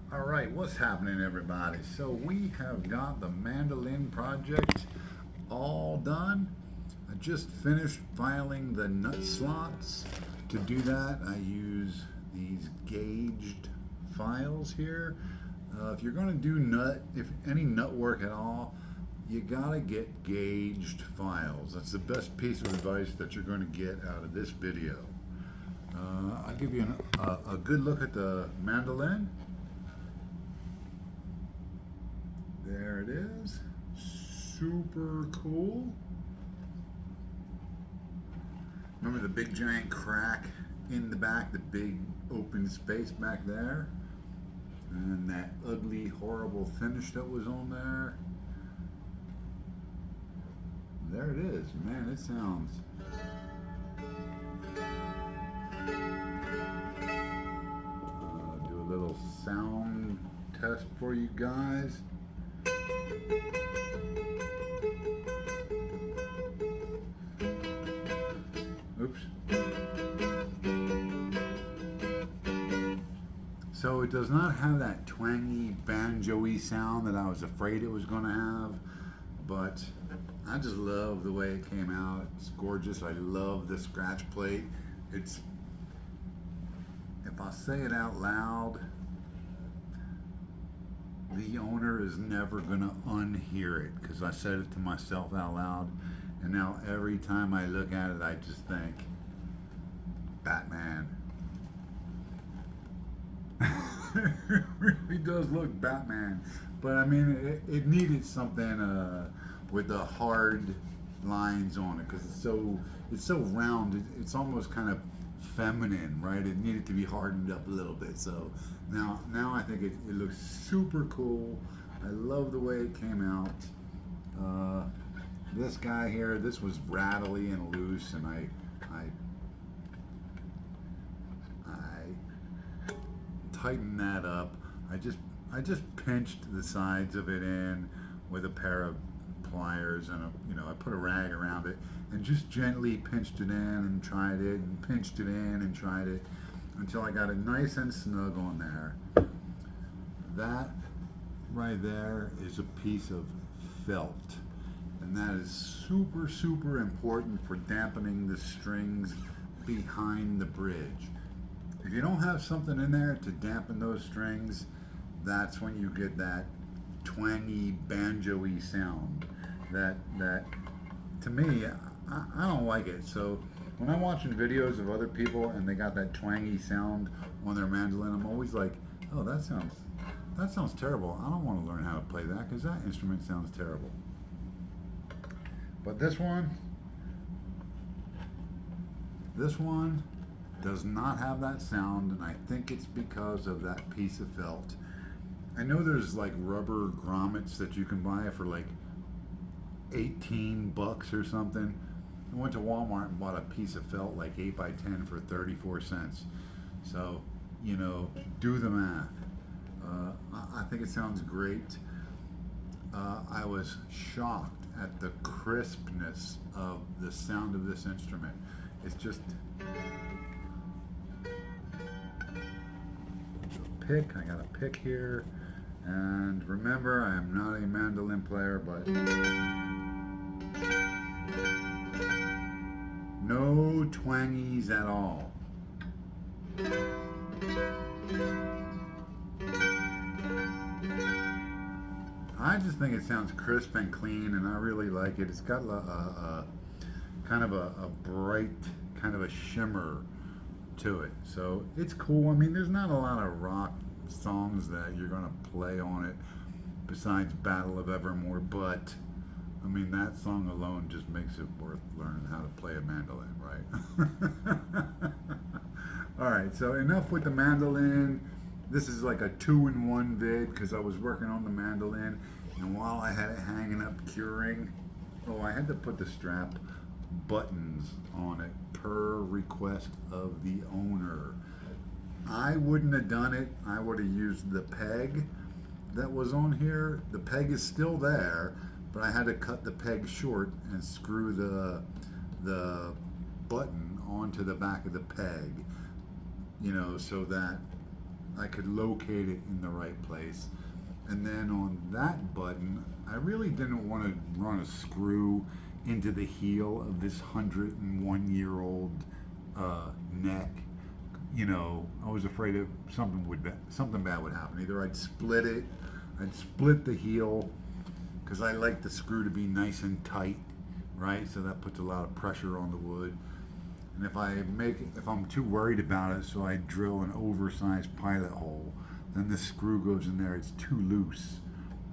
All right, what's happening, everybody? So we have got the mandolin project all done. I just finished filing the nut slots. To do that, I use these gauged files here. If you're going to do if any nut work at all, you gotta get gauged files. That's the best piece of advice that you're going to get out of this video. I'll give you a good look at the mandolin. There it is. Super cool. Remember the big giant crack in the back, the big open space back there? And that ugly, horrible finish that was on there. There it is. Man, it sounds. Do a little sound test for you guys. Oops. So it does not have that twangy, banjo-y sound that I was afraid it was going to have, but I just love the way it came out. It's gorgeous. I love the scratch plate. It's, if I say it out loud, the owner is never going to unhear it, because I said it to myself out loud, and now every time I look at it, I just think, Batman. It really does look Batman, but I mean, it needed something with the hard lines on it, because it's so round. It's almost kind of feminine, right? It needed to be hardened up a little bit. So now I think it looks super cool. I love the way it came out. This guy here, this was rattly and loose, and I tightened that up. I just pinched the sides of it in with a pair of pliers, and I put a rag around it and just gently pinched it in and tried it and pinched it in and tried it until I got it nice and snug on there. That right there is a piece of felt, and that is super important for dampening the strings behind the bridge. If you don't have something in there to dampen those strings, that's when you get that twangy, banjo-y sound. That to me, I don't like it. So when I'm watching videos of other people and they got that twangy sound on their mandolin, I'm always like, oh, that sounds terrible. I don't want to learn how to play that, because that instrument sounds terrible. But this one does not have that sound, and I think it's because of that piece of felt. I know there's like rubber grommets that you can buy for like 18 bucks or something. I went to Walmart and bought a piece of felt like 8x10 for 34 cents. So, do the math. I think it sounds great. I was shocked at the crispness of the sound of this instrument. It's just pick. I got a pick here, and remember, I am not a mandolin player, but no twangies at all. I just think it sounds crisp and clean, and I really like it. It's got a kind of a bright, kind of a shimmer to it, so it's cool. I mean, there's not a lot of rock songs that you're gonna play on it besides Battle of Evermore, but I mean, that song alone just makes it worth learning how to play a mandolin, right? All right, so enough with the mandolin. This is like a 2-in-1 vid, because I was working on the mandolin, and while I had it hanging up curing, I had to put the strap buttons on it per request of the owner. I wouldn't have done it. I would have used the peg that was on here. The peg is still there, but I had to cut the peg short and screw the button onto the back of the peg, so that I could locate it in the right place. And then on that button, I really didn't want to run a screw into the heel of this 101-year-old neck. You know, I was afraid of something bad would happen. Either I'd split the heel, because I like the screw to be nice and tight, right? So that puts a lot of pressure on the wood. And if I'm too worried about it, so I drill an oversized pilot hole, then the screw goes in there, it's too loose,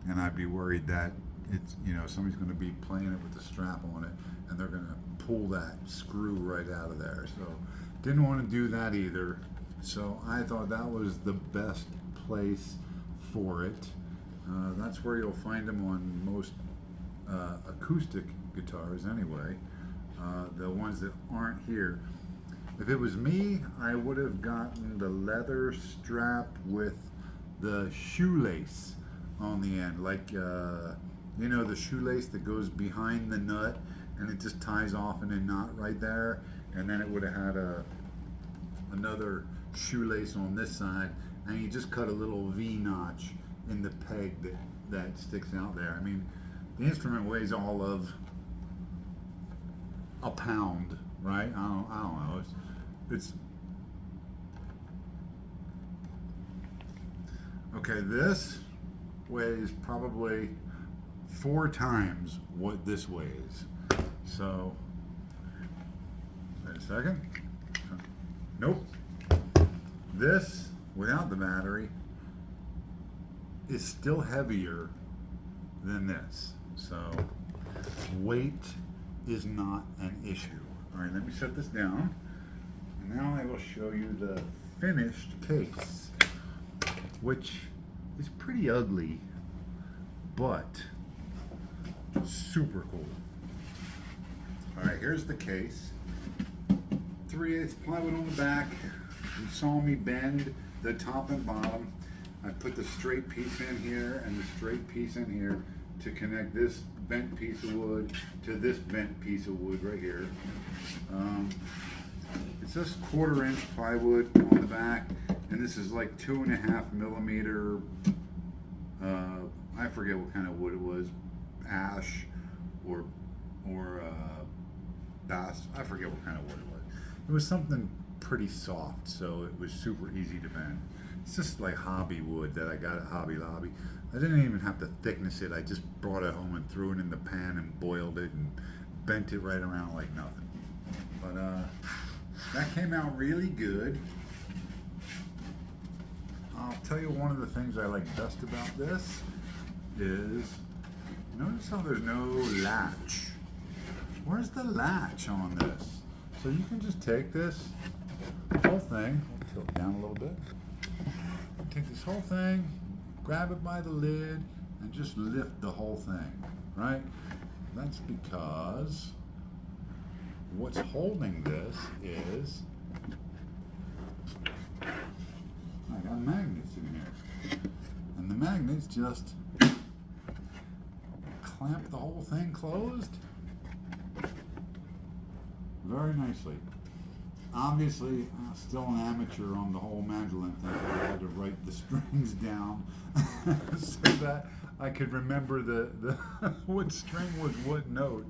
and I'd be worried that it's, you know, somebody's going to be playing it with the strap on it, and they're going to pull that screw right out of there. So didn't want to do that either. So I thought that was the best place for it. That's where you'll find them on most acoustic guitars anyway. The ones that aren't here. If it was me, I would have gotten the leather strap with the shoelace on the end, like you know, the shoelace that goes behind the nut and it just ties off in a knot right there, and then it would have had another shoelace on this side, and you just cut a little V notch in the peg that sticks out there. I mean, the instrument weighs all of a pound, right? I don't know. It's okay. This weighs probably 4 times what this weighs. So, wait a second. Nope. This, without the battery, is still heavier than this. So, weight is not an issue. All right, let me set this down. And now I will show you the finished case, which is pretty ugly, but super cool. All right, here's the case. 3/8 plywood on the back. You saw me bend the top and bottom. I put the straight piece in here and the straight piece in here to connect this bent piece of wood to this bent piece of wood right here. It's just 1/4 inch plywood on the back, and this is like 2.5 millimeter. I forget what kind of wood it was, ash or bass. I forget what kind of wood it was. It was something pretty soft, so it was super easy to bend. It's just like hobby wood that I got at Hobby Lobby. I didn't even have to thickness it. I just brought it home and threw it in the pan and boiled it and bent it right around like nothing. But that came out really good. I'll tell you, one of the things I like best about this is, notice how there's no latch. Where's the latch on this? So you can just take this whole thing, I'll tilt down a little bit, take this whole thing, grab it by the lid, and just lift the whole thing, right? That's because what's holding this is, I got magnets in here. And the magnets just clamp the whole thing closed very nicely. Obviously, still an amateur on the whole mandolin thing. I had to write the strings down so that I could remember the what string was what note.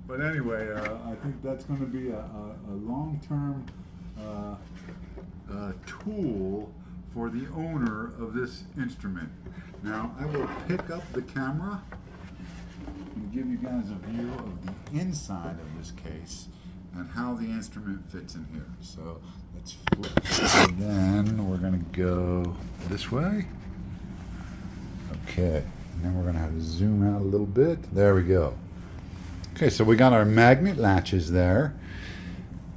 But anyway, I think that's going to be a long-term tool for the owner of this instrument. Now, I will pick up the camera and give you guys a view of the inside of this case and how the instrument fits in here. So let's flip. And then we're going to go this way. Okay, and then we're going to have to zoom out a little bit. There we go. Okay, so we got our magnet latches there.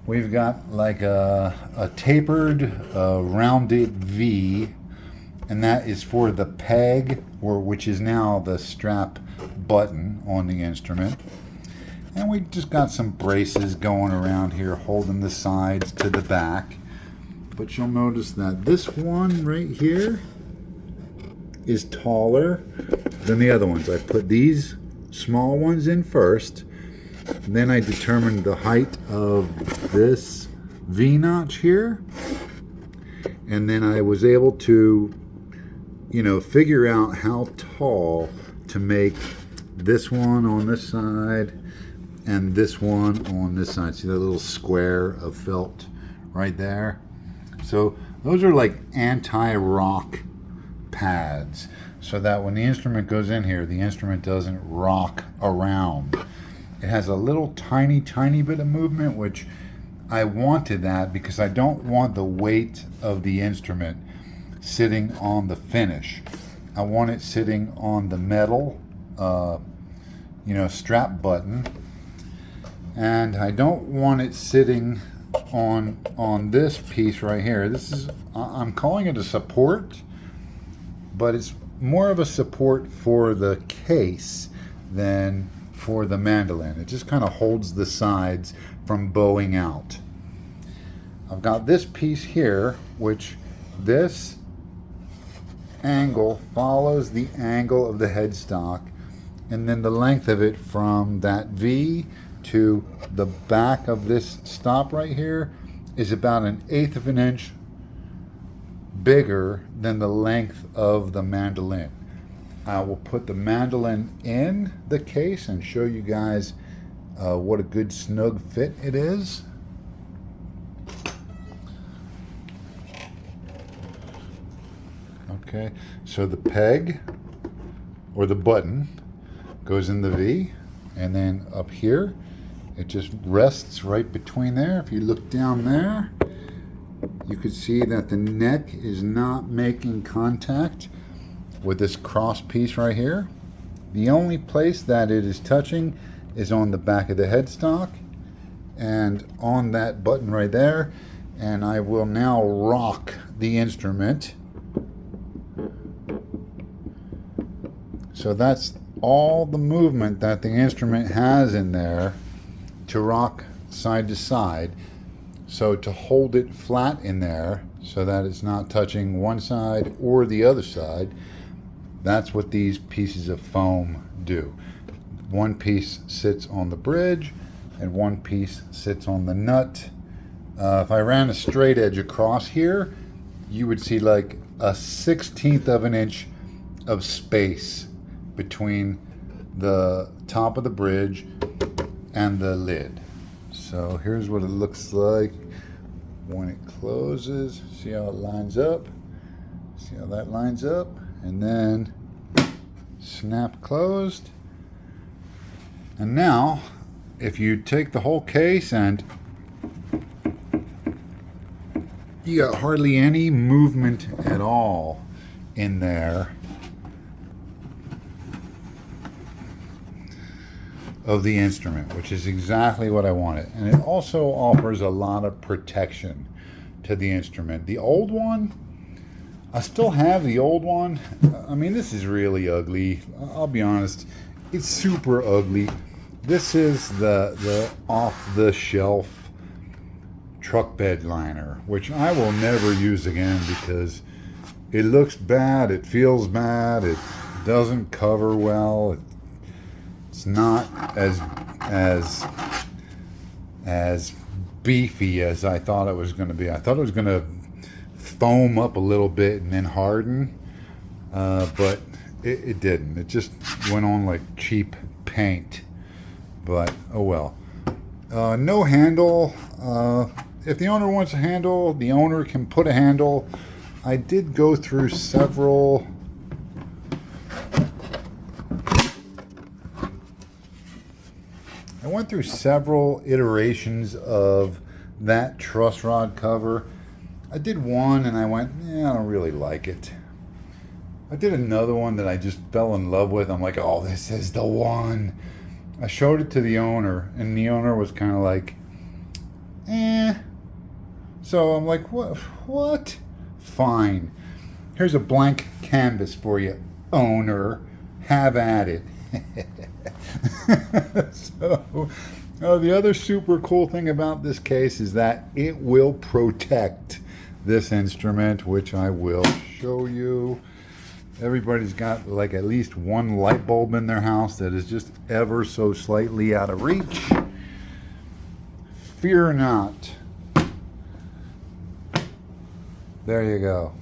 We've got like a tapered, rounded V, and that is for the peg, which is now the strap button on the instrument. And we just got some braces going around here holding the sides to the back. But you'll notice that this one right here is taller than the other ones. I put these small ones in first. Then I determined the height of this V-notch here. And then I was able to, you know, figure out how tall to make this one on this side and this one on this side. See that little square of felt right there? So those are like anti-rock pads, so that when the instrument goes in here, the instrument doesn't rock around. It has a little tiny bit of movement, which I wanted that because I don't want the weight of the instrument sitting on the finish. I want it sitting on the metal, you know, strap button, and I don't want it sitting on this piece right here. This is, I'm calling it a support, but it's more of a support for the case than for the mandolin. It just kind of holds the sides from bowing out. I've got this piece here, which this angle follows the angle of the headstock, and then the length of it from that V to the back of this stop right here is about 1/8 of an inch bigger than the length of the mandolin. I will put the mandolin in the case and show you guys what a good snug fit it is. Okay, so the peg or the button goes in the V, and then up here it just rests right between there. If you look down there, you could see that the neck is not making contact with this cross piece right here. The only place that it is touching is on the back of the headstock and on that button right there. And I will now rock the instrument. So that's all the movement that the instrument has in there to rock side to side. So to hold it flat in there so that it's not touching one side or the other side, that's what these pieces of foam do. One piece sits on the bridge and one piece sits on the nut. If I ran a straight edge across here, you would see like a 1/16 of an inch of space between the top of the bridge and the lid. So here's what it looks like when it closes. See how it lines up? See how that lines up? And then snap closed. And now, if you take the whole case and you got hardly any movement at all in there of the instrument, which is exactly what I wanted. And it also offers a lot of protection to the instrument. The old one, I still have the old one. I mean, this is really ugly. I'll be honest, it's super ugly. This is the off-the-shelf truck bed liner, which I will never use again because it looks bad, it feels bad, it doesn't cover well. It's not as beefy as I thought it was going to be. I thought it was going to foam up a little bit and then harden, but it didn't. It just went on like cheap paint. But oh well. No handle. If the owner wants a handle, the owner can put a handle. I did go through several iterations of that truss rod cover. I did one and I went, I don't really like it. I did another one that I just fell in love with. I'm like, oh, this is the one. I showed it to the owner, and the owner was kind of like, So I'm like, what? Fine. Here's a blank canvas for you, owner. Have at it. So, the other super cool thing about this case is that it will protect this instrument, which I will show you. Everybody's got like at least one light bulb in their house that is just ever so slightly out of reach. Fear not. There you go.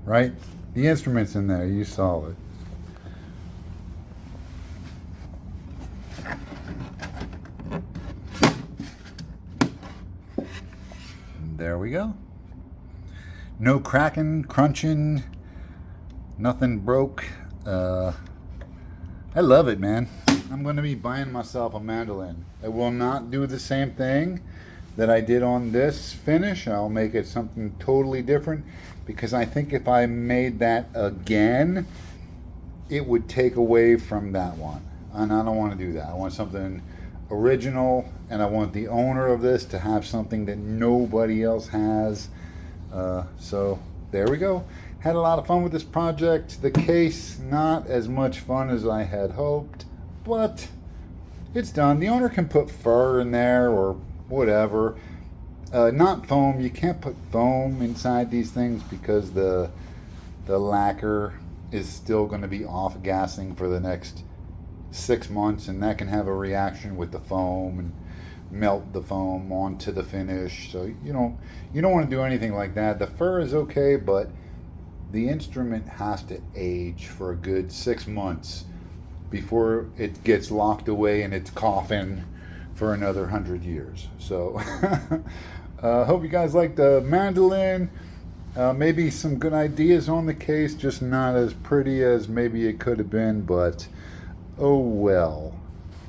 Right? The instrument's in there. You saw it. There we go. No cracking, crunching, nothing broke. I love it, man. I'm going to be buying myself a mandolin. I will not do the same thing that I did on this finish. I'll make it something totally different, because I think if I made that again, it would take away from that one. And I don't want to do that. I want something original, and I want the owner of this to have something that nobody else has. So there we go. Had a lot of fun with this project. The case, not as much fun as I had hoped, but it's done. The owner can put fur in there or whatever. Not foam. You can't put foam inside these things because the lacquer is still going to be off gassing for the next 6 months, and that can have a reaction with the foam and melt the foam onto the finish. So you don't want to do anything like that. The fur is okay, but the instrument has to age for a good 6 months before it gets locked away in its coffin for another 100 years. So hope you guys like the mandolin. Maybe some good ideas on the case, just not as pretty as maybe it could have been, but oh well.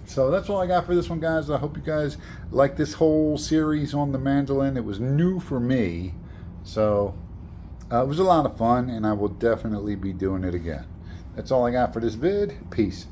So that's all I got for this one, guys. I hope you guys like this whole series on the mandolin. It was new for me, so it was a lot of fun, and I will definitely be doing it again. That's all I got for this vid. Peace.